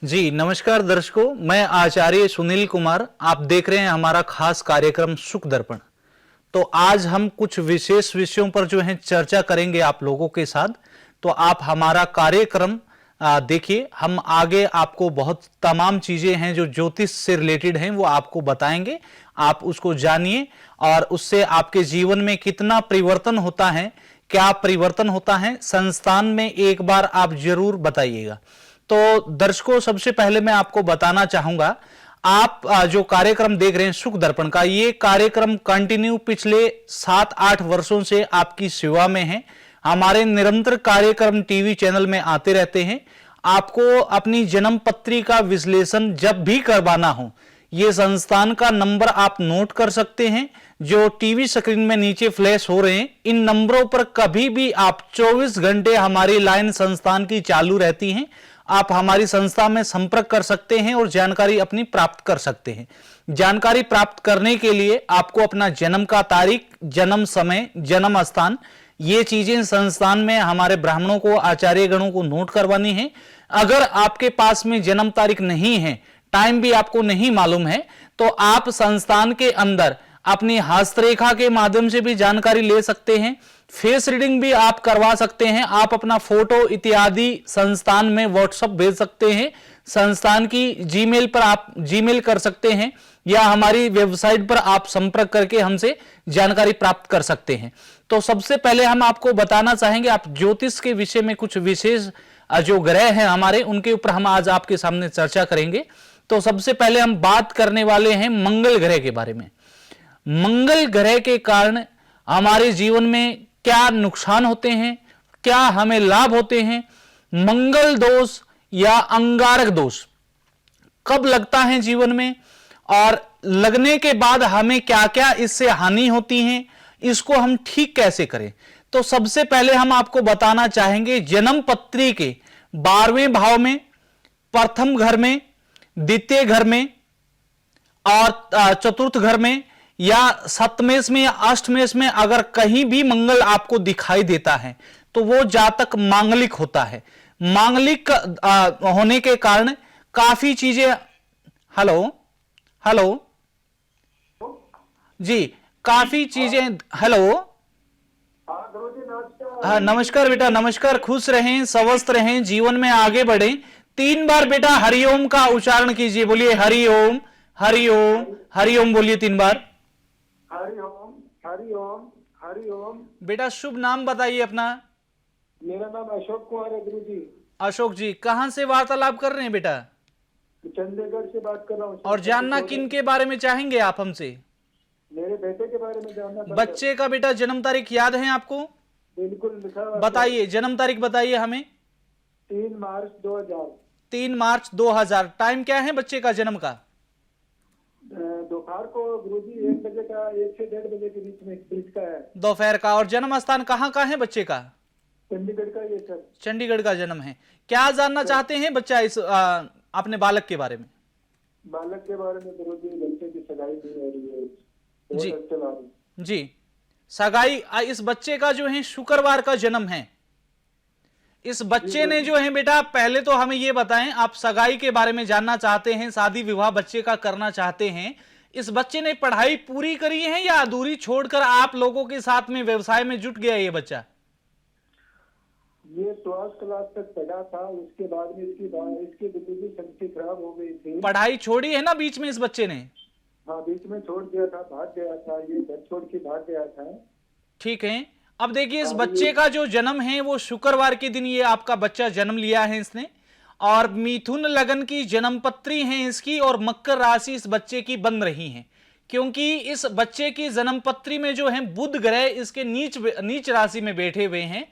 जी नमस्कार दर्शकों, मैं आचार्य सुनील कुमार। आप देख रहे हैं हमारा खास कार्यक्रम सुख दर्पण। तो आज हम कुछ विशेष विषयों पर जो है चर्चा करेंगे आप लोगों के साथ। तो आप हमारा कार्यक्रम देखिए। हम आगे आपको बहुत तमाम चीजें हैं जो ज्योतिष से रिलेटेड हैं वो आपको बताएंगे। आप उसको जानिए और उससे आपके जीवन में कितना परिवर्तन होता है, क्या परिवर्तन होता है, संस्थान में एक बार आप जरूर बताइएगा। तो दर्शकों, सबसे पहले मैं आपको बताना चाहूंगा, आप जो कार्यक्रम देख रहे हैं सुख दर्पण का, ये कार्यक्रम कंटिन्यू पिछले 7-8 वर्षों से आपकी सेवा में है। हमारे निरंतर कार्यक्रम टीवी चैनल में आते रहते हैं। आपको अपनी जन्म पत्री का विश्लेषण जब भी करवाना हो, ये संस्थान का नंबर आप नोट कर सकते हैं जो टीवी स्क्रीन में नीचे फ्लैश हो रहे हैं। इन नंबरों पर कभी भी आप 24 घंटे हमारी लाइन संस्थान की चालू रहती हैं। आप हमारी संस्था में संपर्क कर सकते हैं और जानकारी अपनी प्राप्त कर सकते हैं। जानकारी प्राप्त करने के लिए आपको अपना जन्म का तारीख, जन्म समय, जन्म स्थान, ये चीजें संस्थान में हमारे ब्राह्मणों को, आचार्य गणों को नोट करवानी है। अगर आपके पास में जन्म तारीख नहीं है, टाइम भी आपको नहीं मालूम है, तो आप संस्थान के अंदर अपनी हस्तरेखा के माध्यम से भी जानकारी ले सकते हैं। फेस रीडिंग भी आप करवा सकते हैं। आप अपना फोटो इत्यादि संस्थान में व्हाट्सएप भेज सकते हैं। संस्थान की जीमेल पर आप जीमेल कर सकते हैं या हमारी वेबसाइट पर आप संपर्क करके हमसे जानकारी प्राप्त कर सकते हैं। तो सबसे पहले हम आपको बताना चाहेंगे, आप ज्योतिष के विषय में कुछ विशेष जो ग्रह हैं हमारे, उनके ऊपर हम आज आपके सामने चर्चा करेंगे। तो सबसे पहले हम बात करने वाले हैं मंगल ग्रह के बारे में। मंगल ग्रह के कारण हमारे जीवन में क्या नुकसान होते हैं, क्या हमें लाभ होते हैं, मंगल दोष या अंगारक दोष कब लगता है जीवन में, और लगने के बाद हमें क्या क्या इससे हानि होती है, इसको हम ठीक कैसे करें। तो सबसे पहले हम आपको बताना चाहेंगे, जन्म पत्री के 12वें भाव में, प्रथम घर में, द्वितीय घर में और चतुर्थ घर में या सप्तमेश में या अष्टमेश में अगर कहीं भी मंगल आपको दिखाई देता है तो वो जातक मांगलिक होता है। मांगलिक होने के कारण काफी चीजें। हेलो हेलो जी, काफी चीजें। हेलो, हाँ नमस्कार बेटा, नमस्कार। खुश रहें, स्वस्थ रहें, जीवन में आगे बढ़ें। 3 बार बेटा हरिओम का उच्चारण कीजिए। बोलिए हरिओम, हरिओम, हरिओम बोलिए 3 बार। हरिओम हरिओम हरिओम। बेटा शुभ नाम बताइए अपना। मेरा नाम अशोक कुमार है गुरु जी। अशोक जी, कहां से वार्तालाप कर रहे हैं बेटा? चंडीगढ़ से बात कर रहा हूँ। और जानना किन के बारे में चाहेंगे आप हमसे? मेरे बेटे के बारे में जानना। बच्चे का बेटा जन्म तारीख याद है आपको? बिल्कुल लिखा हुआ। बताइए, जन्म तारीख बताइए हमें। 3 मार्च 2000। 3 मार्च 2000। टाइम क्या है बच्चे का जन्म का? दोपहर को गुरुजी 1 बजे का, 1 से 1:30 बजे के बीच का है, दोपहर का। और जन्म स्थान कहाँ का है बच्चे का? चंडीगढ़ का। ये सर चंडीगढ़ का जन्म है। क्या जानना चाहते हैं बच्चा इस अपने बालक के बारे में? बालक के बारे में गुरुजी, बच्चे की सगाई नहीं हो रही है जी जी। जी, सगाई। इस बच्चे का जो है शुक्रवार का जन्म है। इस बच्चे ने जो है बेटा, पहले तो हमें ये बताएं, आप सगाई के बारे में जानना चाहते हैं, शादी विवाह बच्चे का करना चाहते हैं। इस बच्चे ने पढ़ाई पूरी करी है या अधूरी छोड़कर आप लोगों के साथ में व्यवसाय में जुट गया ये बच्चा? ये 12th क्लास तक पढ़ा था, उसके बाद में इसकी बिल्कुल शक्ति खराब हो गई थी। पढ़ाई छोड़ी है ना बीच में इस बच्चे ने? हाँ, बीच में छोड़ दिया था, भाग गया था, ये घर छोड़ के भाग गया था। ठीक है। अब देखिए, इस बच्चे का जो जन्म है वो शुक्रवार के दिन ये आपका बच्चा जन्म लिया है इसने, और मिथुन लगन की जन्म पत्री है इसकी, और मकर राशि इस बच्चे की बन रही है। क्योंकि इस बच्चे की जन्म पत्री में जो है बुध ग्रह इसके नीच राशि में बैठे हुए हैं।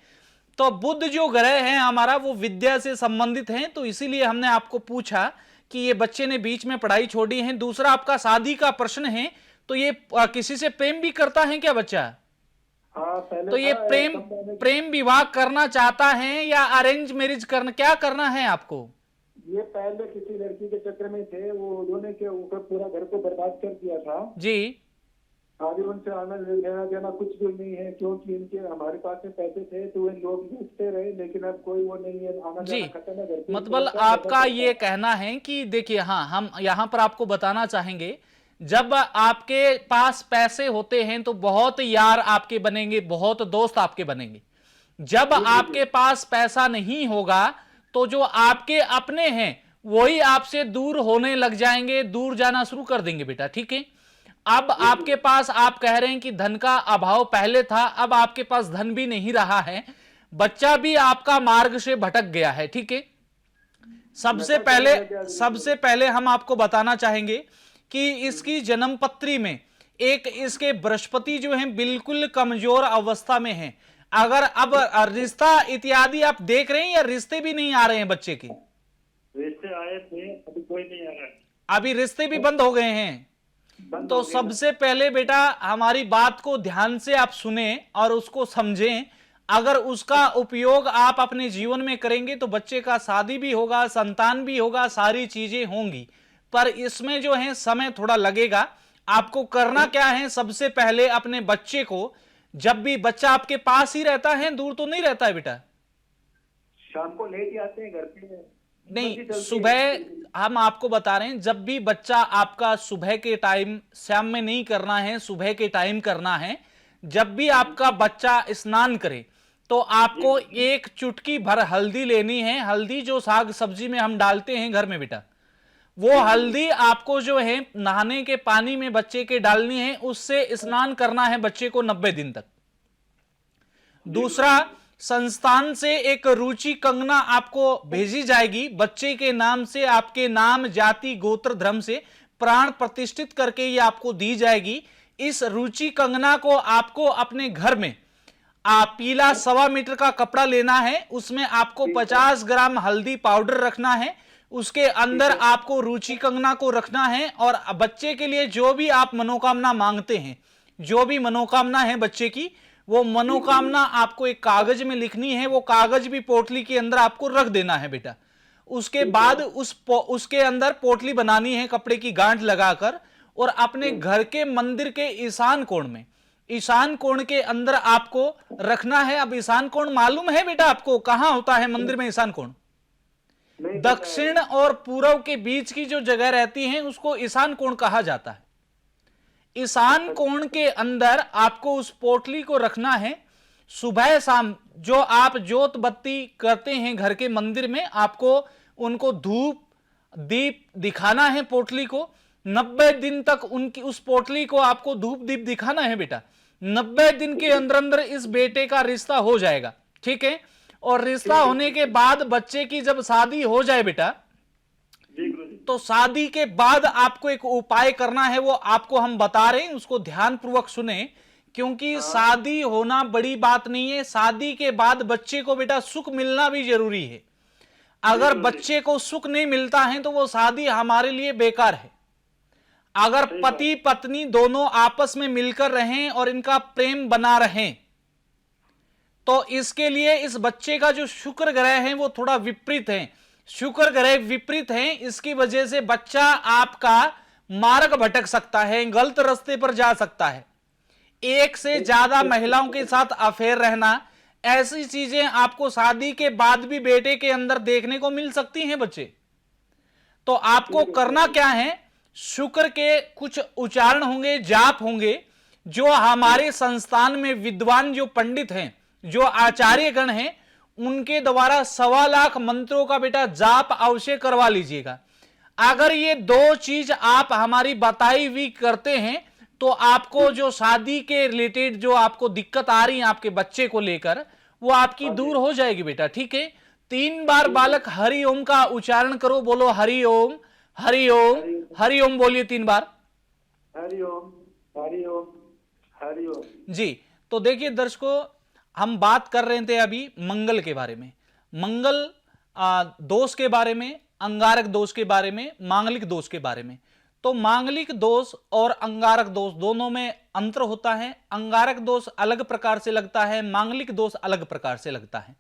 तो बुध जो ग्रह है हमारा, वो विद्या से संबंधित है। तो इसीलिए हमने आपको पूछा कि ये बच्चे ने बीच में पढ़ाई छोड़ी है। दूसरा, आपका शादी का प्रश्न है, तो ये किसी से प्रेम भी करता है क्या बच्चा? हाँ, तो ये प्रेम विवाह करना चाहता है या अरेंज मैरिज करना, क्या करना है आपको? ये पहले किसी लड़की के चक्कर में थे, वो उन्होंने के ऊपर पूरा घर को बर्बाद कर दिया था जी। अभी उनसे आना लेना देना कुछ भी नहीं है, क्योंकि इनके हमारे पास में पैसे थे तो वे लोग बेचते रहे, लेकिन अब कोई वो नहीं है, आना जी, जाना खत्म है, घर पे मतलब पहुंचा, पता आपका चलता ये है। कहना है कि देखिए, हाँ, हम यहां पर आपको बताना चाहेंगे, जब आपके पास पैसे होते हैं तो बहुत यार आपके बनेंगे, बहुत दोस्त आपके बनेंगे। जब जी जी जी। आपके पास पैसा नहीं होगा तो जो आपके अपने हैं वही आपसे दूर होने लग जाएंगे, दूर जाना शुरू कर देंगे बेटा, ठीक है। अब जी जी आपके पास, आप कह रहे हैं कि धन का अभाव पहले था, अब आपके पास धन भी नहीं रहा है, बच्चा भी आपका मार्ग से भटक गया है, ठीक है। सबसे नशा पहले करने लग गया, सबसे बिल्कुल। पहले हम आपको बताना चाहेंगे कि इसकी जन्म पत्री में एक इसके बृहस्पति जो है बिल्कुल कमजोर अवस्था में है। अगर अब रिश्ता इत्यादि आप देख रहे हैं या रिश्ते भी नहीं आ रहे हैं बच्चे के? रिश्ते आए थे, अभी कोई नहीं आ रहा है। अभी रिश्ते भी बंद हो गए हैं। बंद तो हो गया। सबसे पहले बेटा हमारी बात को ध्यान से आप सुने और उसको समझें। अगर उसका उपयोग आप अपने जीवन में करेंगे तो बच्चे का शादी भी होगा, संतान भी होगा, सारी चीजें होंगी, पर इसमें जो है समय थोड़ा लगेगा। आपको करना क्या है, सबसे पहले अपने बच्चे को, जब भी बच्चा आपके पास ही रहता है, दूर तो नहीं रहता है बेटा? शाम को लेके आते हैं घर पे, नहीं, मर्जी चलती है। सुबह हम आपको बता रहे हैं, जब भी बच्चा आपका सुबह के टाइम, शाम में नहीं करना है, सुबह के टाइम करना है। जब भी आपका बच्चा स्नान करे तो आपको एक चुटकी भर हल्दी लेनी है। हल्दी जो साग सब्जी में हम डालते हैं घर में बेटा, वो हल्दी आपको जो है नहाने के पानी में बच्चे के डालनी है, उससे स्नान करना है बच्चे को 90 दिन तक। दूसरा, संस्थान से एक रुचि कंगना आपको भेजी जाएगी, बच्चे के नाम से, आपके नाम, जाति, गोत्र, धर्म से प्राण प्रतिष्ठित करके ये आपको दी जाएगी। इस रुचि कंगना को आपको अपने घर में पीला 1.25 मीटर का कपड़ा लेना है, उसमें आपको 50 ग्राम हल्दी पाउडर रखना है, उसके अंदर आपको रुचि कंगना को रखना है, और बच्चे के लिए जो भी आप मनोकामना मांगते हैं, जो भी मनोकामना है बच्चे की, वो मनोकामना आपको एक कागज में लिखनी है। वो कागज भी पोटली के अंदर आपको रख देना है बेटा। उसके बाद उसके अंदर पोटली बनानी है कपड़े की गांठ लगाकर, और अपने घर के मंदिर के ईशान कोण में, ईशान कोण के अंदर आपको रखना है। अब ईशान कोण मालूम है बेटा आपको कहां होता है मंदिर में ईशान कोण? नहीं पता है। दक्षिण और पूर्व के बीच की जो जगह रहती है उसको ईशान कोण कहा जाता है। ईशान कोण के अंदर आपको उस पोटली को रखना है। सुबह शाम जो आप जोत बत्ती करते हैं घर के मंदिर में, आपको उनको धूप दीप दिखाना है पोटली को। 90 दिन तक उनकी उस पोटली को आपको धूप दीप दिखाना है बेटा। 90 दिन के अंदर अंदर इस बेटे का रिश्ता हो जाएगा, ठीक है। और रिश्ता होने के बाद बच्चे की जब शादी हो जाए बेटा, जी गुरु जी। तो शादी के बाद आपको एक उपाय करना है, वो आपको हम बता रहे हैं, उसको ध्यान पूर्वक सुने, क्योंकि शादी होना बड़ी बात नहीं है। शादी के बाद बच्चे को बेटा सुख मिलना भी जरूरी है। अगर बच्चे को सुख नहीं मिलता है तो वो शादी हमारे लिए बेकार है। अगर पति पत्नी दोनों आपस में मिलकर रहें और इनका प्रेम बना रहें, तो इसके लिए इस बच्चे का जो शुक्र ग्रह है वो थोड़ा विपरीत है। शुक्र ग्रह विपरीत है, इसकी वजह से बच्चा आपका मार्ग भटक सकता है, गलत रास्ते पर जा सकता है। एक से ज्यादा महिलाओं के साथ अफेयर रहना, ऐसी चीजें आपको शादी के बाद भी बेटे के अंदर देखने को मिल सकती हैं बच्चे। तो आपको करना क्या है, शुक्र के कुछ उच्चारण होंगे, जाप होंगे, जो हमारे संस्थान में विद्वान जो पंडित हैं, जो आचार्यगण हैं, उनके द्वारा 1.25 लाख मंत्रों का बेटा जाप अवश्य करवा लीजिएगा। अगर ये 2 चीज आप हमारी बताई हुई करते हैं तो आपको जो शादी के रिलेटेड जो आपको दिक्कत आ रही है आपके बच्चे को लेकर, वो आपकी दूर हो जाएगी बेटा, ठीक है। 3 बार बालक हरि ओम का उच्चारण करो, बोलो हरि ओम, हरि ओम, हरि ओम बोलिए 3 बार। हरि ओम, हरि ओम, हरि ओम। जी, तो देखिए दर्शकों, हम बात कर रहे थे अभी मंगल के बारे में, मंगल दोष के बारे में, अंगारक दोष के बारे में, मांगलिक दोष के बारे में। तो मांगलिक दोष और अंगारक दोष दोनों में अंतर होता है। अंगारक दोष अलग प्रकार से लगता है, मांगलिक दोष अलग प्रकार से लगता है।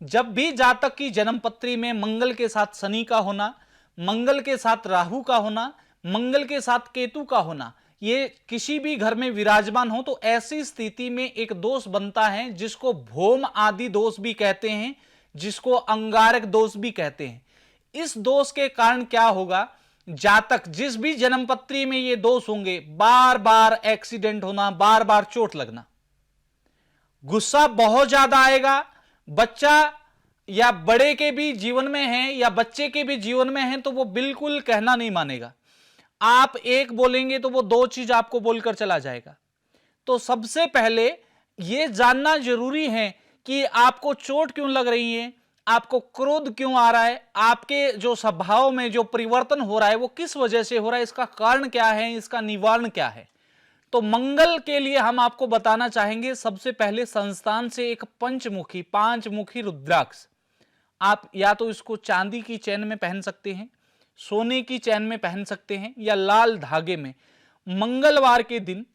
जब भी जातक की जन्मपत्री में मंगल के साथ शनि का होना, मंगल के साथ राहु का होना, मंगल के साथ केतु का होना, ये किसी भी घर में विराजमान हो तो ऐसी स्थिति में एक दोष बनता है जिसको भौम आदि दोष भी कहते हैं, जिसको अंगारक दोष भी कहते हैं। इस दोष के कारण क्या होगा, जातक जिस भी जन्मपत्री में ये दोष होंगे, बार बार एक्सीडेंट होना, बार बार चोट लगना, गुस्सा बहुत ज्यादा आएगा। बच्चा या बड़े के भी जीवन में है या बच्चे के भी जीवन में है तो वो बिल्कुल कहना नहीं मानेगा। आप एक बोलेंगे तो वो दो चीज आपको बोलकर चला जाएगा। तो सबसे पहले ये जानना जरूरी है कि आपको चोट क्यों लग रही है, आपको क्रोध क्यों आ रहा है, आपके जो स्वभाव में जो परिवर्तन हो रहा है वो किस वजह से हो रहा है, इसका कारण क्या है, इसका निवारण क्या है। तो मंगल के लिए हम आपको बताना चाहेंगे, सबसे पहले संस्थान से एक पंचमुखी 5 मुखी रुद्राक्ष, आप या तो इसको चांदी की चैन में पहन सकते हैं, सोने की चैन में पहन सकते हैं या लाल धागे में। मंगलवार के दिन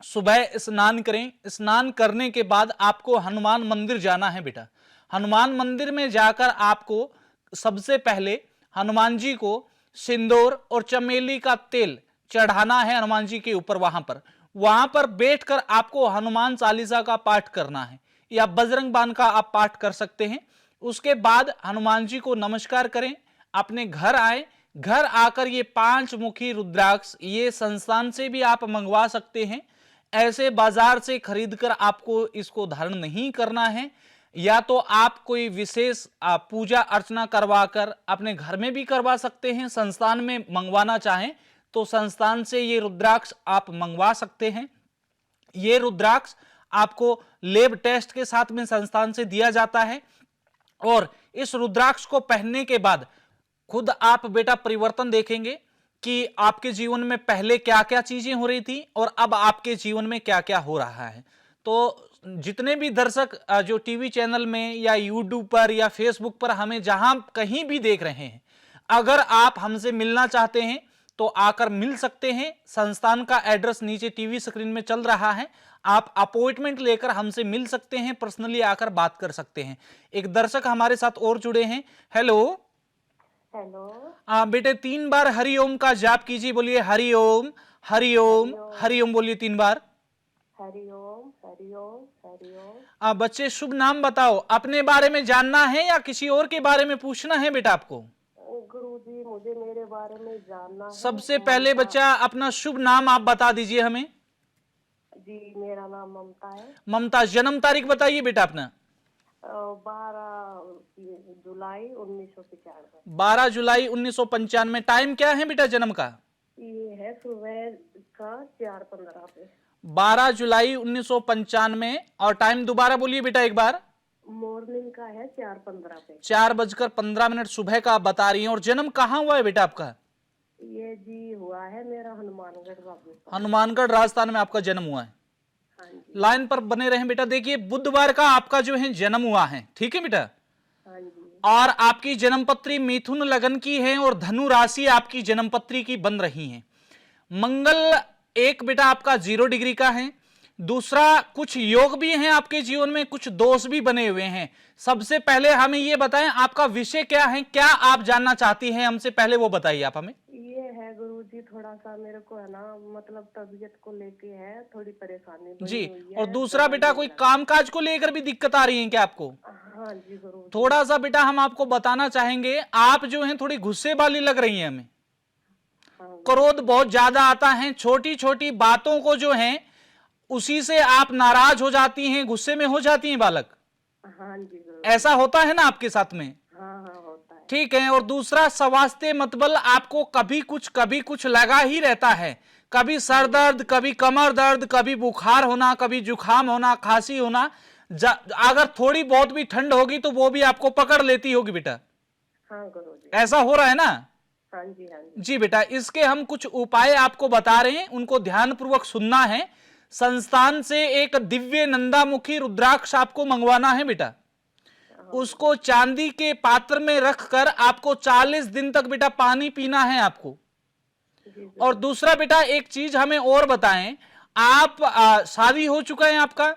सुबह स्नान करें। स्नान करने के बाद आपको हनुमान मंदिर जाना है बेटा। हनुमान मंदिर में जाकर आपको सबसे पहले हनुमान जी को सिंदूर और चमेली का तेल चढ़ाना है हनुमान जी के ऊपर। वहां पर बैठकर आपको हनुमान चालीसा का पाठ करना है या बजरंग बाण का आप पाठ कर सकते हैं। उसके बाद हनुमान जी को नमस्कार करें, अपने घर आए। घर आकर ये 5 मुखी रुद्राक्ष ये संस्थान से भी आप मंगवा सकते हैं, ऐसे बाजार से खरीदकर आपको इसको धारण नहीं करना है। या तो आप कोई विशेष पूजा अर्चना करवाकर अपने घर में भी करवा सकते हैं, संस्थान में मंगवाना चाहें तो संस्थान से ये रुद्राक्ष आप मंगवा सकते हैं। ये रुद्राक्ष आपको लैब टेस्ट के साथ में संस्थान से दिया जाता है और इस रुद्राक्ष को पहनने के बाद खुद आप बेटा परिवर्तन देखेंगे कि आपके जीवन में पहले क्या क्या चीजें हो रही थी और अब आपके जीवन में क्या क्या हो रहा है। तो जितने भी दर्शक जो टीवी चैनल में या यूट्यूब पर या फेसबुक पर हमें जहां कहीं भी देख रहे हैं, अगर आप हमसे मिलना चाहते हैं तो आकर मिल सकते हैं। संस्थान का एड्रेस नीचे टीवी स्क्रीन में चल रहा है, आप अपॉइंटमेंट लेकर हमसे मिल सकते हैं, पर्सनली आकर बात कर सकते हैं। एक दर्शक हमारे साथ और जुड़े हैं। हेलो हेलो बेटे 3 बार हरिओम का जाप कीजिए, बोलिए हरिओम हरिओम हरिओम, बोलिए 3 बार हरिओम हरिओम हरिओम। बच्चे शुभ नाम बताओ, अपने बारे में जानना है या किसी और के बारे में पूछना है बेटा आपको? गुरुजी मुझे मेरे बारे में जानना है। सबसे पहले बच्चा अपना शुभ नाम आप बता दीजिए हमें। जी मेरा नाम ममता है। ममता, जन्म तारीख बताइए बेटा अपना। 12 जुलाई 1995। 12 जुलाई 1995। टाइम क्या है बेटा जन्म का? ये है सुबह का 4:15 पे। 12 जुलाई 1995 और टाइम दोबारा बोलिए बेटा एक बार। मॉर्निंग का है 4:15 पे। 4:15 सुबह का आप बता रही हैं। और जन्म कहाँ हुआ है बेटा आपका? ये जी हुआ है मेरा हनुमानगढ़ राजस्थान। हनुमानगढ़ राजस्थान में आपका जन्म हुआ है। हाँ जी। लाइन पर बने रहें बेटा। देखिए बुधवार का आपका जो है जन्म हुआ है, ठीक है बेटा। हाँ जी। और आपकी जन्मपत्री मिथुन लगन की है और धनु राशि आपकी जन्मपत्री की बन रही है। मंगल एक बेटा आपका 0 डिग्री का है। दूसरा कुछ योग भी हैं आपके जीवन में, कुछ दोष भी बने हुए हैं। सबसे पहले हमें ये बताएं आपका विषय क्या है, क्या आप जानना चाहती हैं हमसे, पहले वो बताइए आप हमें। ये है गुरुजी थोड़ा सा मेरे को है ना, मतलब तबीयत को लेके है थोड़ी परेशानी बनी जी। हुई है। और दूसरा बेटा कोई कामकाज को लेकर भी दिक्कत आ रही है क्या आपको? हाँ जी गुरुजी। थोड़ा सा बेटा हम आपको बताना चाहेंगे, आप जो हैं थोड़ी गुस्से वाली लग रही हैं हमें। हाँ क्रोध बहुत ज्यादा आता है, छोटी छोटी बातों को जो है उसी से आप नाराज हो जाती हैं, गुस्से में हो जाती हैं बालक। हाँ जी गुरुजी। ऐसा होता है ना आपके साथ में? हाँ हाँ होता है। ठीक है। और दूसरा स्वास्थ्य मतबल आपको कभी कुछ लगा ही रहता है। कभी सर दर्द, कभी कमर दर्द, कभी बुखार होना, कभी जुखाम होना, खांसी होना। अगर थोड़ी बहुत भी ठंड होगी तो वो भी आपको पकड़ लेती होगी बेटा। हाँ गुरुजी। ऐसा हो रहा है ना? हाँ जी हाँ जी। जी बेटा, इसके हम कुछ उपाय आपको बता रहे हैं, उनको ध्यानपूर्वक सुनना है। संस्थान से एक दिव्य नंदामुखी रुद्राक्ष आपको मंगवाना है बेटा। उसको चांदी के पात्र में रखकर आपको 40 दिन तक बेटा पानी पीना है आपको। और दूसरा बेटा एक चीज हमें और बताएं, आप शादी हो चुका है आपका?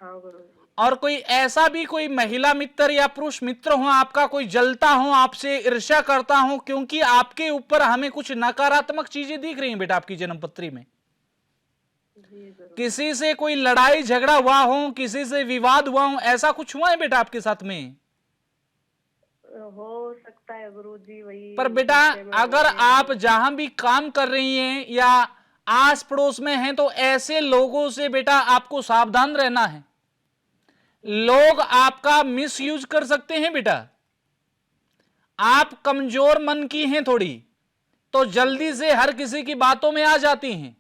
हाँ गुरुजी। और कोई ऐसा भी कोई महिला मित्र या पुरुष मित्र हो आपका, कोई जलता हो आपसे, ईर्ष्या करता हो, क्योंकि आपके ऊपर हमें कुछ नकारात्मक चीजें दिख रही हैं बेटा आपकी जन्मपत्री में। जी गुरुजी। किसी से कोई लड़ाई झगड़ा हुआ हो, किसी से विवाद हुआ हो, ऐसा कुछ हुआ है बेटा आपके साथ में? हो सकता है गुरुजी, वही पर बेटा गुस्से में अगर बोल रहे आप हैं। जहां भी काम कर रही हैं या आस पड़ोस में हैं तो ऐसे लोगों से बेटा आपको सावधान रहना है। लोग आपका मिसयूज कर सकते हैं बेटा। आप कमजोर मन की हैं थोड़ी, तो जल्दी से हर किसी की बातों में आ जाती हैं।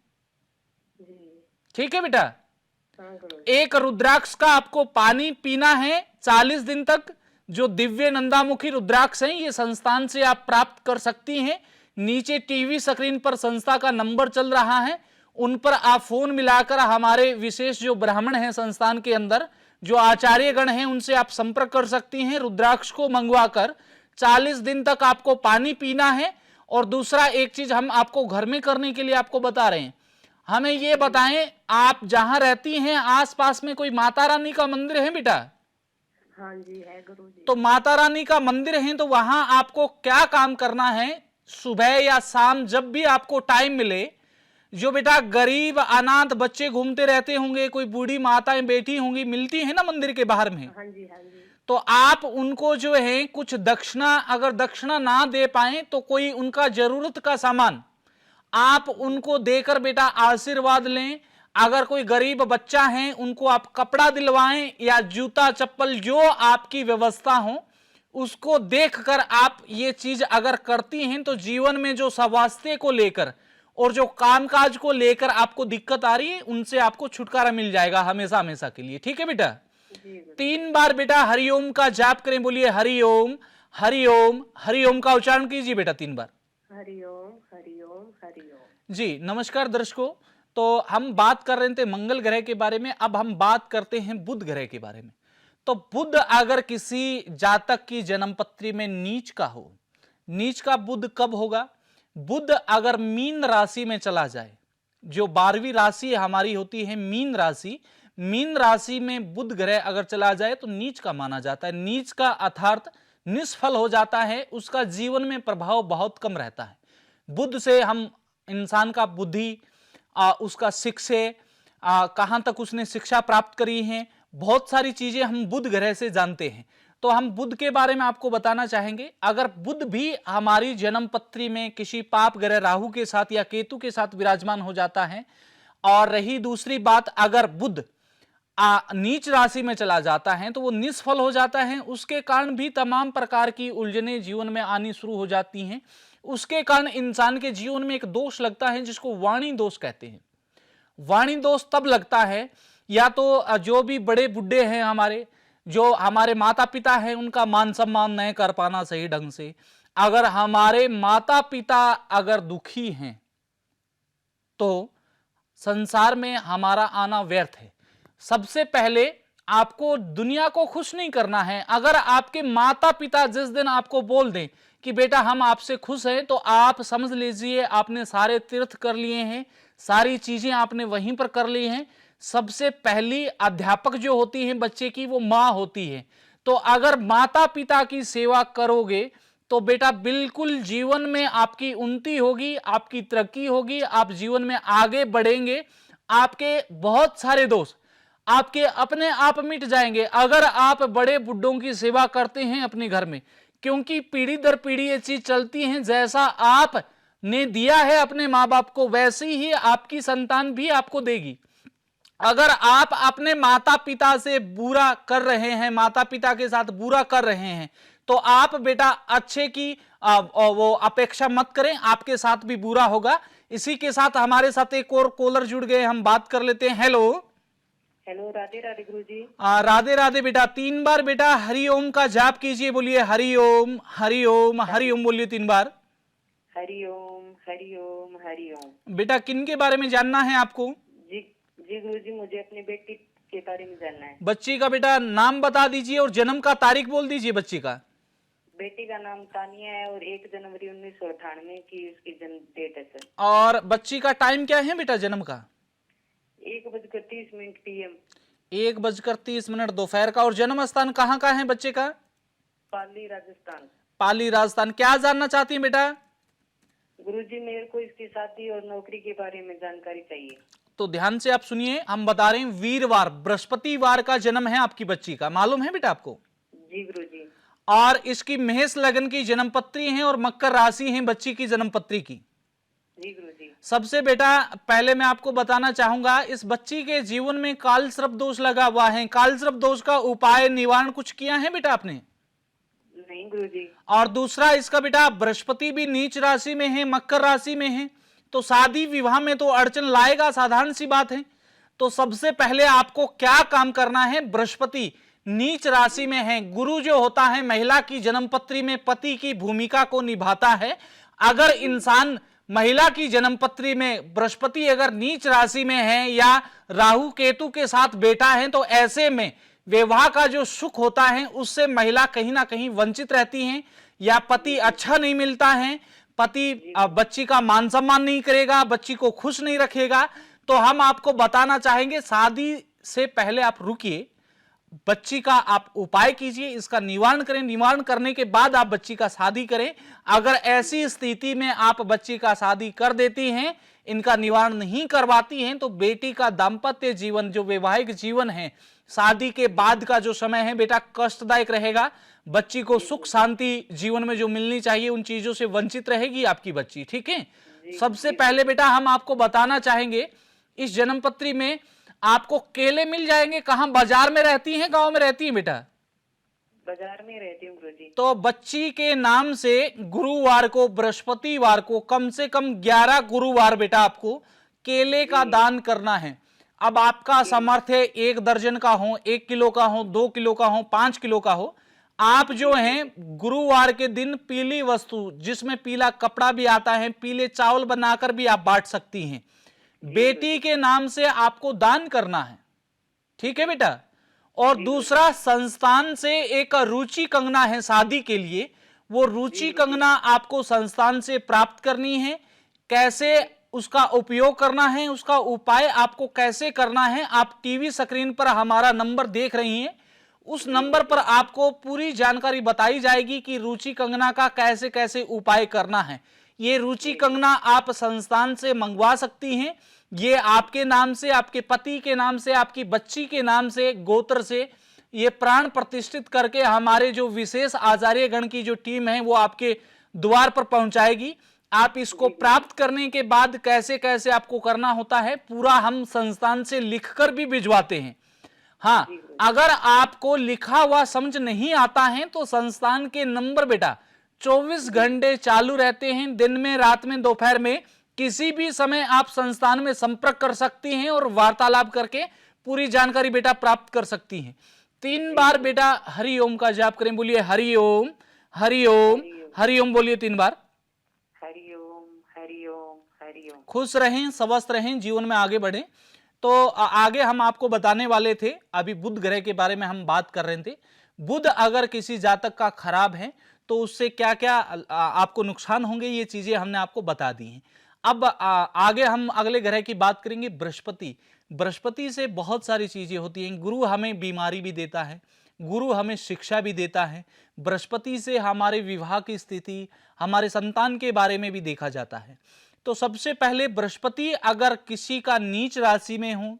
जी। ठीक है बेटा। हाँ गुरुजी। एक रुद्राक्ष का आपको पानी पीना है 40 दिन तक। जो दिव्य नंदामुखी रुद्राक्ष हैं ये संस्थान से आप प्राप्त कर सकती हैं। नीचे टीवी स्क्रीन पर संस्था का नंबर चल रहा है, उन पर आप फोन मिलाकर हमारे विशेष जो ब्राह्मण हैं संस्थान के अंदर, जो आचार्यगण हैं, उनसे आप संपर्क कर सकती हैं। रुद्राक्ष को मंगवाकर 40 दिन तक आपको पानी पीना है। और दूसरा एक चीज हम आपको घर में करने के लिए आपको बता रहे हैं। हमें ये बताएं, आप जहां रहती हैं आसपास में कोई माता रानी का मंदिर है बेटा? हाँ जी है गुरुजी। तो माता रानी का मंदिर है तो वहां आपको क्या काम करना है, सुबह या शाम जब भी आपको टाइम मिले, जो बेटा गरीब अनाथ बच्चे घूमते रहते होंगे, कोई बूढ़ी माताएं बैठी होंगी, मिलती है ना मंदिर के बाहर में, हाँ जी। हाँ जी। तो आप उनको जो है कुछ दक्षिणा, अगर दक्षिणा ना दे पाए तो कोई उनका जरूरत का सामान आप उनको देकर बेटा आशीर्वाद लें। अगर कोई गरीब बच्चा है उनको आप कपड़ा दिलवाएं या जूता चप्पल, जो आपकी व्यवस्था हो उसको देखकर आप ये चीज अगर करती हैं तो जीवन में जो स्वास्थ्य को लेकर और जो कामकाज को लेकर आपको दिक्कत आ रही है उनसे आपको छुटकारा मिल जाएगा हमेशा हमेशा के लिए। ठीक है बेटा। जी गुरुजी। 3 बार बेटा हरिओम का जाप करें। बोलिए हरिओम हरिओम हरिओम का उच्चारण कीजिए बेटा 3 बार। हरिओम हरिओम हरिओम। जी नमस्कार दर्शकों। तो हम बात कर रहे थे मंगल ग्रह के बारे में, अब हम बात करते हैं बुध ग्रह के बारे में। तो बुध अगर किसी जातक की जन्मपत्री में नीच का हो, नीच का बुध कब होगा? बुध अगर मीन राशि में चला जाए, जो 12वीं राशि हमारी होती है मीन राशि, मीन राशि में बुध ग्रह अगर चला जाए तो नीच का माना जाता है। नीच का अर्थात निष्फल हो जाता है, उसका जीवन में प्रभाव बहुत कम रहता है। बुध से हम इंसान का बुद्धि, उसका शिक्षे, कहां तक उसने शिक्षा प्राप्त करी है, बहुत सारी चीजें हम बुध ग्रह से जानते हैं। तो हम बुध के बारे में आपको बताना चाहेंगे। अगर बुध भी हमारी जन्मपत्री में किसी पाप ग्रह राहु के साथ या केतु के साथ विराजमान हो जाता है, और रही दूसरी बात, अगर बुध नीच राशि में चला जाता है तो वो निष्फल हो जाता है, उसके कारण भी तमाम प्रकार की उलझने जीवन में आनी शुरू हो जाती हैं। उसके कारण इंसान के जीवन में एक दोष लगता है जिसको वाणी दोष कहते हैं। वाणी दोष तब लगता है, या तो जो भी बड़े बुढ़े हैं हमारे, जो हमारे माता पिता हैं, उनका मान सम्मान नहीं कर पाना सही ढंग से। अगर हमारे माता पिता अगर दुखी हैं तो संसार में हमारा आना व्यर्थ है। सबसे पहले आपको दुनिया को खुश नहीं करना है। अगर आपके माता पिता जिस दिन आपको बोल दें कि बेटा हम आपसे खुश हैं, तो आप समझ लीजिए आपने सारे तीर्थ कर लिए हैं, सारी चीजें आपने वहीं पर कर ली हैं। सबसे पहली अध्यापक जो होती है बच्चे की, वो माँ होती है। तो अगर माता पिता की सेवा करोगे तो बेटा बिल्कुल जीवन में आपकी उन्नति होगी, आपकी तरक्की होगी, आप जीवन में आगे बढ़ेंगे। आपके बहुत सारे दोस्त आपके अपने आप मिट जाएंगे अगर आप बड़े बुड्ढों की सेवा करते हैं अपने घर में, क्योंकि पीढ़ी दर पीढ़ी ये चीज चलती है। जैसा आप ने दिया है अपने माँ बाप को, वैसे ही आपकी संतान भी आपको देगी। अगर आप अपने माता पिता से बुरा कर रहे हैं, माता पिता के साथ बुरा कर रहे हैं, तो आप बेटा अच्छे की वो अपेक्षा मत करें, आपके साथ भी बुरा होगा। इसी के साथ हमारे साथ एक और कॉलर जुड़ गए, हम बात कर लेते हैं। हेलो हेलो, राधे राधे गुरुजी। राधे राधे बेटा। 3 बार बेटा हरिओम का जाप कीजिए। बोलिए हरिओम हरिओम हरिओम, बोलिए 3 बार। हरिओम हरिओम हरिओम। बेटा किन के बारे में जानना है आपको? जी जी गुरुजी, मुझे अपनी बेटी के बारे में जानना है। बच्ची का बेटा नाम बता दीजिए और जन्म का तारीख बोल दीजिए बच्ची का। बेटी का नाम तानिया है और 1 जनवरी 1998 की उसकी जन्म डेट है सर। और बच्ची का टाइम क्या है बेटा जन्म का? 1:30 PM। 1:30 दोपहर का। और जन्म स्थान कहाँ का है बच्चे का? पाली राजस्थान। पाली राजस्थान। क्या जानना चाहती हैं बेटा? गुरुजी मेरे को इसकी शादी और नौकरी के बारे में जानकारी चाहिए। तो ध्यान से आप सुनिए, हम बता रहे हैं वीरवार बृहस्पतिवार का जन्म है आपकी बच्ची का, मालूम है बेटा आपको? जी गुरुजी। और इसकी मेष लगन की जन्म पत्री है और मकर राशि है बच्ची की जन्म पत्री की। जी गुरुजी। सबसे बेटा पहले मैं आपको बताना चाहूंगा, इस बच्ची के जीवन में काल सर्प दोष लगा हुआ है। काल सर्प दोष का उपाय निवारण कुछ किया है बेटा आपने? नहीं गुरुजी। और दूसरा, इसका बेटा बृहस्पति भी नीच राशि में है, मकर राशि में है, तो शादी विवाह में तो अड़चन लाएगा, साधारण सी बात है। तो सबसे पहले आपको क्या काम करना है? बृहस्पति नीच राशि में है, गुरु जो होता है महिला की जन्मपत्री में पति की भूमिका को निभाता है। अगर इंसान महिला की जन्मपत्री में बृहस्पति अगर नीच राशि में है या राहु केतु के साथ बैठा है, तो ऐसे में विवाह का जो सुख होता है उससे महिला कहीं ना कहीं वंचित रहती है, या पति अच्छा नहीं मिलता है, पति बच्ची का मान सम्मान नहीं करेगा, बच्ची को खुश नहीं रखेगा। तो हम आपको बताना चाहेंगे, शादी से पहले आप रुकिए, बच्ची का आप उपाय कीजिए, इसका निवारण करें, निवारण करने के बाद आप बच्ची का शादी करें। अगर ऐसी स्थिति में आप बच्ची का शादी कर देती हैं, इनका निवारण नहीं करवाती हैं, तो बेटी का दाम्पत्य जीवन जो वैवाहिक जीवन है, शादी के बाद का जो समय है बेटा कष्टदायक रहेगा। बच्ची को सुख शांति जीवन में जो मिलनी चाहिए उन चीजों से वंचित रहेगी आपकी बच्ची। ठीक है, सबसे पहले बेटा हम आपको बताना चाहेंगे, इस जन्मपत्री में आपको केले मिल जाएंगे। कहां, बाजार में रहती हैं, गांव में रहती हैं बेटा? बाजार में रहती हूँ गुरुजी। तो बच्ची के नाम से गुरुवार को, बृहस्पतिवार को कम से कम 11 गुरुवार बेटा आपको केले का दान करना है। अब आपका सामर्थ्य 1 दर्जन का हो, 1 किलो का हो, 2 किलो का हो, 5 किलो का हो, आप जो हैं गुरुवार के दिन पीली वस्तु जिसमें पीला कपड़ा भी आता है, पीले चावल बनाकर भी आप बांट सकती हैं। बेटी के नाम से आपको दान करना है। ठीक है बेटा। और दूसरा, संस्थान से एक रुचि कंगना है शादी के लिए, वो रुचि कंगना आपको संस्थान से प्राप्त करनी है। कैसे उसका उपयोग करना है, उसका उपाय आपको कैसे करना है, आप टीवी स्क्रीन पर हमारा नंबर देख रही हैं, उस नंबर पर आपको पूरी जानकारी बताई जाएगी कि रुचि कंगना का कैसे कैसे उपाय करना है। ये रुचि कंगना आप संस्थान से मंगवा सकती हैं। ये आपके नाम से, आपके पति के नाम से, आपकी बच्ची के नाम से, गोत्र से ये प्राण प्रतिष्ठित करके हमारे जो विशेष आचार्यगण की जो टीम है वो आपके द्वार पर पहुंचाएगी। आप इसको प्राप्त करने के बाद कैसे कैसे आपको करना होता है पूरा हम संस्थान से लिखकर भी भिजवाते हैं। हाँ, अगर आपको लिखा हुआ समझ नहीं आता है तो संस्थान के नंबर बेटा 24 घंटे चालू रहते हैं, दिन में, रात में, दोपहर में, किसी भी समय आप संस्थान में संपर्क कर सकती हैं और वार्तालाप करके पूरी जानकारी बेटा प्राप्त कर सकती हैं। 3 बार बेटा हरिओम का जाप करें, बोलिए हरिओम हरिओम हरिओम, बोलिए 3 बार। हरिओम हरिओम हरिओम। खुश रहें, स्वस्थ रहें, जीवन में आगे बढ़ें। तो आगे हम आपको बताने वाले थे, अभी बुध ग्रह के बारे में हम बात कर रहे थे। बुध अगर किसी जातक का खराब है तो उससे क्या क्या आपको नुकसान होंगे, ये चीजें हमने आपको बता दी हैं। अब आगे हम अगले ग्रह की बात करेंगे, बृहस्पति। बृहस्पति से बहुत सारी चीजें होती हैं। गुरु हमें बीमारी भी देता है, गुरु हमें शिक्षा भी देता है। बृहस्पति से हमारे विवाह की स्थिति, हमारे संतान के बारे में भी देखा जाता है। तो सबसे पहले बृहस्पति अगर किसी का नीच राशि में हो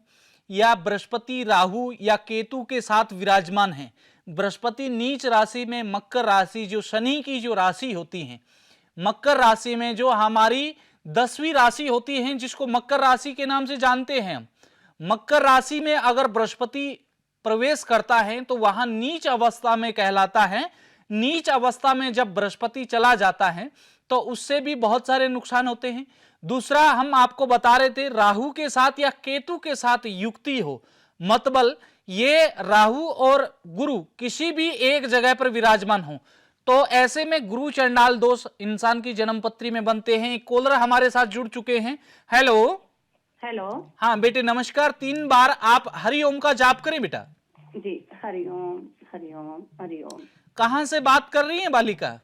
या बृहस्पति राहु या केतु के साथ विराजमान है, बृहस्पति नीच राशि में, मकर राशि जो शनि की जो राशि होती है, मकर राशि में जो हमारी 10वीं राशि होती है जिसको मकर राशि के नाम से जानते हैं, मकर राशि में अगर बृहस्पति प्रवेश करता है तो वहां नीच अवस्था में कहलाता है। नीच अवस्था में जब बृहस्पति चला जाता है तो उससे भी बहुत सारे नुकसान होते हैं। दूसरा, हम आपको बता रहे थे राहु के साथ या केतु के साथ युक्ति हो, मतलब ये राहु और गुरु किसी भी एक जगह पर विराजमान हो, तो ऐसे में गुरु चंडाल दोष इंसान की जन्मपत्री में बनते हैं। कॉलर हमारे साथ जुड़ चुके हैं। Hello hello. हाँ बेटे नमस्कार। 3 बार आप हरिओम का जाप करें बेटा। जी हरिओम हरिओम हरिओम। कहाँ से बात कर रही हैं बालिका?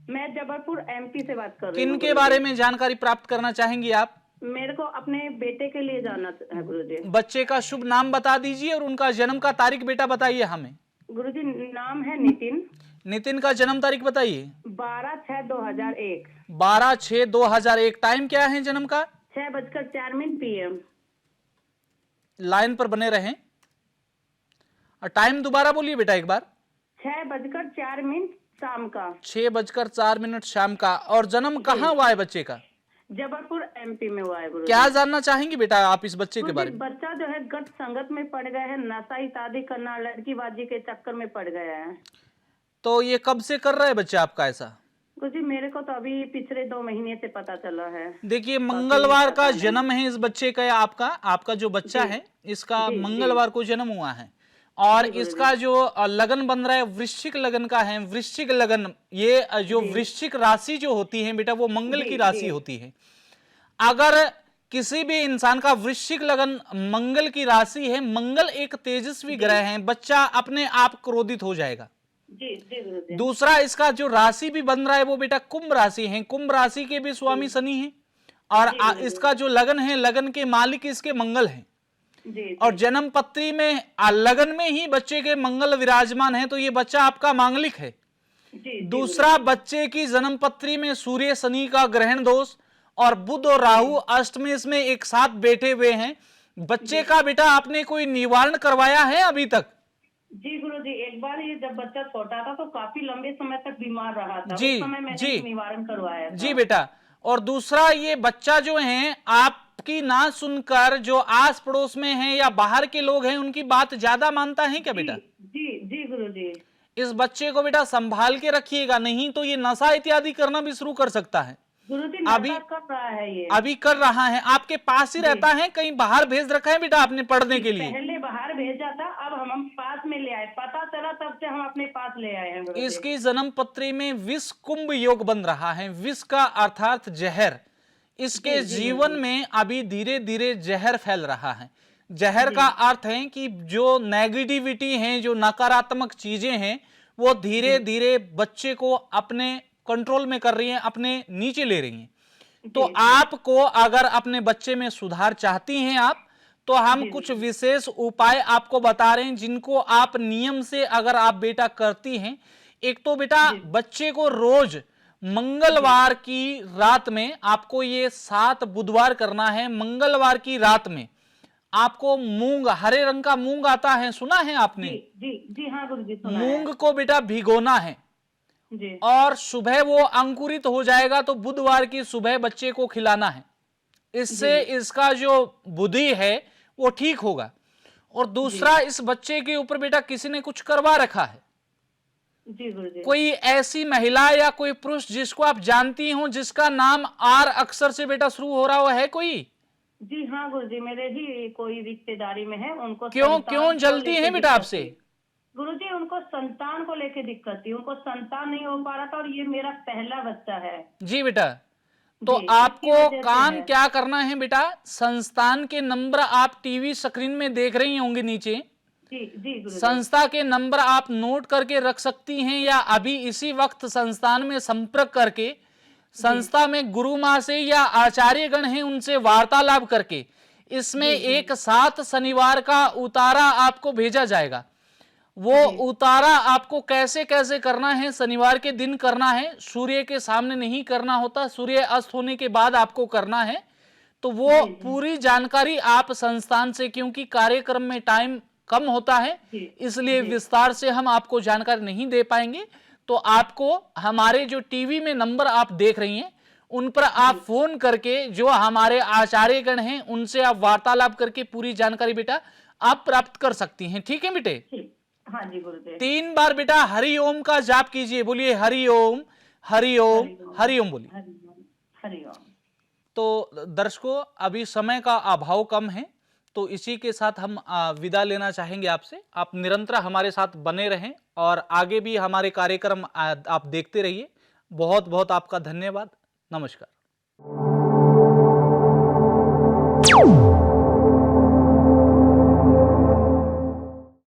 मैं जबलपुर एमपी से बात कर रही हूँ। किन के बारे में जानकारी प्राप्त करना चाहेंगी आप? मेरे को अपने बेटे के लिए जाना है गुरुजी। बच्चे का शुभ नाम बता दीजिए और उनका जन्म का तारीख बेटा बताइए हमें। गुरुजी नाम है नितिन। नितिन का जन्म तारीख बताइए। 12/6/2001। 12/6/2001। टाइम क्या है जन्म का? 6:04 PM। लाइन पर बने रहें। और टाइम दोबारा बोलिए बेटा एक बार। 6:04 शाम का। 6:04 शाम का। और जन्म कहाँ हुआ है बच्चे का? जबलपुर MP में हुआ है गुरुजी। क्या जानना चाहेंगे बेटा आप इस बच्चे के बारे में? बच्चा जो है गलत संगत में पड़ गया है, नशा इत्यादि करना, लड़कीबाजी के चक्कर में पड़ गया है। तो ये कब से कर रहा है बच्चा आपका ऐसा? गुरुजी मेरे को तो अभी पिछले 2 महीने से पता चला है। देखिए मंगलवार का जन्म है इस बच्चे का। आपका जो बच्चा है इसका मंगलवार को जन्म हुआ है। और इसका जो लगन बन रहा है वृश्चिक लगन का है। वृश्चिक लगन, ये जो वृश्चिक राशि जो होती है बेटा वो मंगल की राशि होती है। अगर किसी भी इंसान का वृश्चिक लगन मंगल की राशि है, मंगल एक तेजस्वी ग्रह है, बच्चा अपने आप क्रोधित हो जाएगा। जी गुरुजी। दूसरा इसका जो राशि भी बन रहा है वो बेटा कुंभ राशि है। कुंभ राशि के भी स्वामी शनि है। और इसका जो लगन है, लगन के मालिक इसके मंगल हैं। और जन्म पत्री में लगन में ही बच्चे के मंगल विराजमान है, तो ये बच्चा आपका मांगलिक है। दूसरा बच्चे की जन्म पत्री में सूर्य शनि का ग्रहण दोष और बुध और राहु अष्टमेश में एक साथ बैठे हुए हैं। बच्चे का बेटा आपने कोई निवारण करवाया है अभी तक? जी गुरुजी, एक बार ये जब बच्चा छोटा था तो काफी लंबे समय तक बीमार रहा था। जी उस समय मैंने निवारण करवाया था। जी बेटा। और दूसरा ये बच्चा जो है आपकी ना सुनकर जो आस पड़ोस में है या बाहर के लोग हैं उनकी बात ज्यादा मानता है क्या बेटा? जी गुरुजी। इस बच्चे को बेटा संभाल के रखिएगा, नहीं तो ये नशा इत्यादि करना भी शुरू कर सकता है। गुरुजी अभी कर रहा है ये। अभी कर रहा है। आपके पास ही रहता है, कहीं बाहर भेज रखा है बेटा आपने पढ़ने के लिए? पहले बाहर भेजा था, अब हम पास में ले आए। पता चला तब से हम अपने पास ले आए हैं गुरुजी। इसकी जन्म पत्री में विष कुंभ योग बन रहा है। विष का अर्थात जहर। इसके जीवन में अभी धीरे धीरे जहर फैल रहा है। जहर का अर्थ है कि जो नेगेटिविटी है, जो नकारात्मक चीजें हैं, वो धीरे धीरे बच्चे को अपने कंट्रोल में कर रही हैं, अपने नीचे ले रही हैं। तो आपको अगर अपने बच्चे में सुधार चाहती हैं आप, तो हम कुछ विशेष उपाय आपको बता रहे हैं जिनको आप नियम से अगर आप बेटा करती हैं। एक तो बेटा बच्चे को रोज मंगलवार की रात में, आपको ये 7 बुधवार करना है, मंगलवार की रात में आपको मूंग, हरे रंग का मूंग आता है, सुना है आपने? जी हाँ गुरुजी, सुना है। मूंग को बेटा भिगोना है जी। और सुबह वो अंकुरित हो जाएगा तो बुधवार की सुबह बच्चे को खिलाना है। इससे इसका जो बुद्धि है वो ठीक होगा। और दूसरा, इस बच्चे के ऊपर बेटा किसी ने कुछ करवा रखा है। जी गुरुजी। कोई ऐसी महिला या कोई पुरुष जिसको आप जानती हो, जिसका नाम आर अक्षर से बेटा शुरू हो रहा है कोई? जी हाँ गुरुजी, मेरे ही कोई रिश्तेदारी में है। उनको क्यों जलती है बेटा आपसे? गुरुजी उनको संतान को लेके दिक्कत थी, उनको संतान नहीं हो पा रहा था और ये मेरा पहला बच्चा है। जी बेटा, तो आपको काम क्या करना है बेटा? संस्थान के नंबर आप टीवी स्क्रीन में देख रही होंगे नीचे। जी गुरुजी। संस्था के नंबर आप नोट करके रख सकती हैं या अभी इसी वक्त संस्थान में संपर्क करके संस्था में गुरु माँ से या आचार्यगण हैं उनसे वार्तालाप करके इसमें एक 7 शनिवार का उतारा आपको भेजा जाएगा। वो उतारा आपको कैसे कैसे करना है, शनिवार के दिन करना है, सूर्य के सामने नहीं करना होता, सूर्य अस्त होने के बाद आपको करना है। तो वो पूरी जानकारी आप संस्थान से, क्योंकि कार्यक्रम में टाइम कम होता है इसलिए विस्तार से हम आपको जानकारी नहीं दे पाएंगे। तो आपको हमारे जो टीवी में नंबर आप देख रही हैं उन पर आप फोन करके जो हमारे आचार्यगण हैं उनसे आप वार्तालाप करके पूरी जानकारी बेटा आप प्राप्त कर सकती हैं। ठीक है बेटे? हाँ जी गुरुदेव। 3 बार बेटा हरि ओम का जाप कीजिए। बोलिए हरि ओम, हरि ओम, हरि ओम बोलिए। हरि ओम। तो दर्शकों, अभी समय का अभाव कम है, तो इसी के साथ हम विदा लेना चाहेंगे आपसे। आप निरंतर हमारे साथ बने रहें और आगे भी हमारे कार्यक्रम आप देखते रहिए। बहुत बहुत आपका धन्यवाद। नमस्कार।